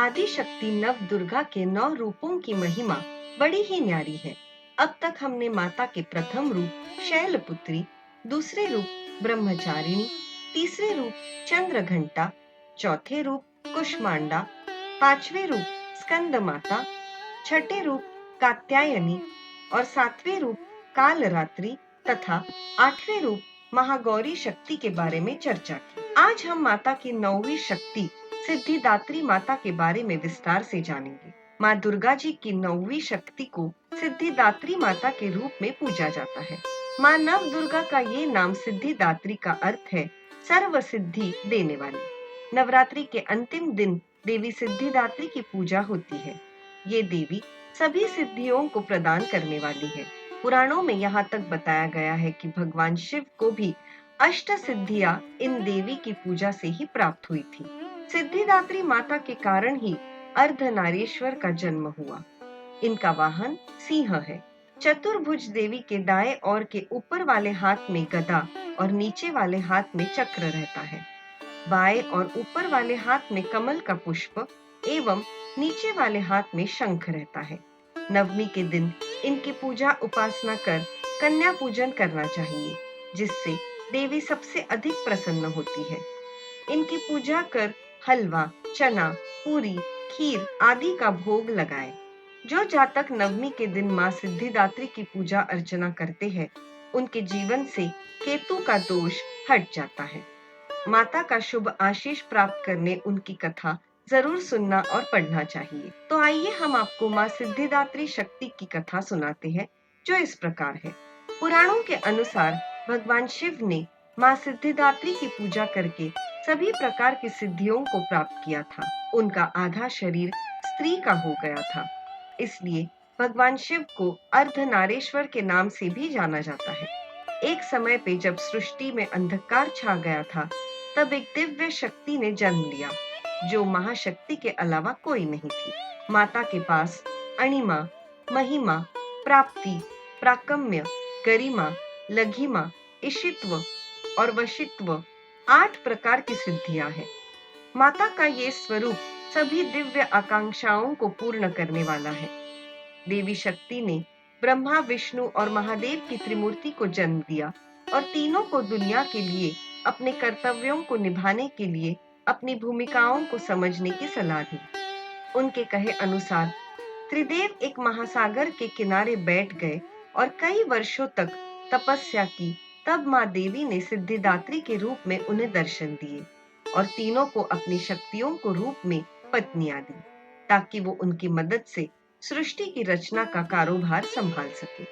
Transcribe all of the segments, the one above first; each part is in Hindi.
आदि शक्ति नव दुर्गा के 9 रूपों की महिमा बड़ी ही न्यारी है। अब तक हमने माता के प्रथम रूप शैलपुत्री, दूसरे रूप ब्रह्मचारिणी, तीसरे रूप चंद्रघंटा, चौथे रूप कुष्मांडा, पांचवे रूप स्कंद माता, छठे रूप कात्यायनी और सातवें रूप कालरात्रि तथा आठवें रूप महागौरी शक्ति के बारे में चर्चा की। आज हम माता की 9वीं शक्ति सिद्धिदात्री माता के बारे में विस्तार से जानेंगे। माँ दुर्गा जी की 9वीं शक्ति को सिद्धिदात्री माता के रूप में पूजा जाता है। माँ नव दुर्गा का ये नाम सिद्धिदात्री का अर्थ है सर्व सिद्धि देने वाली। नवरात्रि के अंतिम दिन देवी सिद्धिदात्री की पूजा होती है। ये देवी सभी सिद्धियों को प्रदान करने वाली है। पुराणों में यहाँ तक बताया गया है कि भगवान शिव को भी अष्ट सिद्धियां इन देवी की पूजा से ही प्राप्त हुई थी। सिद्धिदात्री माता के कारण ही अर्धनारीश्वर का जन्म हुआ। इनका वाहन सिंह है। चतुर्भुज देवी के दाएं ओर के ऊपर वाले हाथ में गदा और नीचे वाले हाथ में चक्र रहता है। बाएं और ऊपर वाले हाथ में कमल का पुष्प एवं नीचे वाले हाथ में शंख रहता है। नवमी के दिन इनकी पूजा उपासना कर कन्या पूजन करना चाहिए, जिससे देवी सबसे अधिक प्रसन्न होती है। इनकी पूजा कर हलवा, चना, पूरी, खीर आदि का भोग लगाए। जो जातक नवमी के दिन माँ सिद्धिदात्री की पूजा अर्चना करते हैं, उनके जीवन से केतु का दोष हट जाता है। माता का शुभ आशीष प्राप्त करने उनकी कथा जरूर सुनना और पढ़ना चाहिए। तो आइए हम आपको माँ सिद्धिदात्री शक्ति की कथा सुनाते हैं, जो इस प्रकार है। पुराणों के अनुसार भगवान शिव ने माँ सिद्धिदात्री की पूजा करके सभी प्रकार की सिद्धियों को प्राप्त किया था। उनका आधा शरीर स्त्री का हो गया था, इसलिए भगवान शिव को अर्धनारेश्वर के नाम से भी जाना जाता है। एक समय पे जब सृष्टि में अंधकार छा गया था, तब एक दिव्य शक्ति ने जन्म लिया, जो महाशक्ति के अलावा कोई नहीं थी। माता के पास अणिमा, महिमा, प्राप्ति, प्राकम्य, गरिमा, लघिमा, इशित्व और वशित्व 8 प्रकार की सिद्धियां हैं। माता का ये स्वरूप सभी दिव्य आकांक्षाओं को पूर्ण करने वाला है। देवी शक्ति ने ब्रह्मा, विष्णु और महादेव की त्रिमूर्ति को जन्म दिया और तीनों को दुनिया के लिए अपने कर्तव्यों को निभाने के लिए अपनी भूमिकाओं को समझने की सलाह दी। उनके कहे अनुसार त्रिदेव एक महासागर के किनारे बैठ गए और कई वर्षों तक तपस्या की। तब माँ देवी ने सिद्धिदात्री के रूप में उन्हें दर्शन दिए और तीनों को अपनी शक्तियों को रूप में पत्नियां दी, ताकि वो उनकी मदद से सृष्टि की रचना का कारोबार संभाल सके।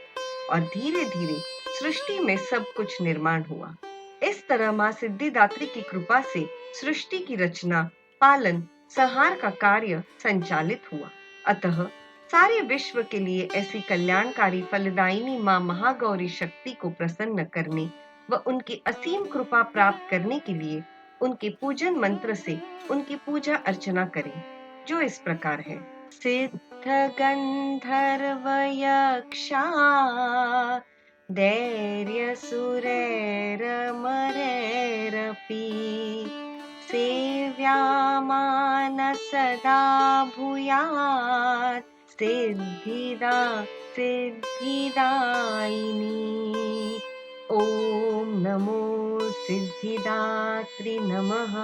और धीरे धीरे सृष्टि में सब कुछ निर्माण हुआ। इस तरह माँ सिद्धिदात्री की कृपा से सृष्टि की रचना, पालन, संहार का कार्य संचालित हुआ। अतः सारे विश्व के लिए ऐसी कल्याणकारी फलदायिनी माँ महागौरी शक्ति को प्रसन्न करने व उनकी असीम कृपा प्राप्त करने के लिए उनके पूजन मंत्र से उनकी पूजा अर्चना करें, जो इस प्रकार है। सिद्ध गंधर्व यक्षा धैर्य सुरैरमरैरपि सेव्यामान सदा भूयात् सिद्धिदा सिद्धिदायिनी। ओम नमो सिद्धिदात्री नमः।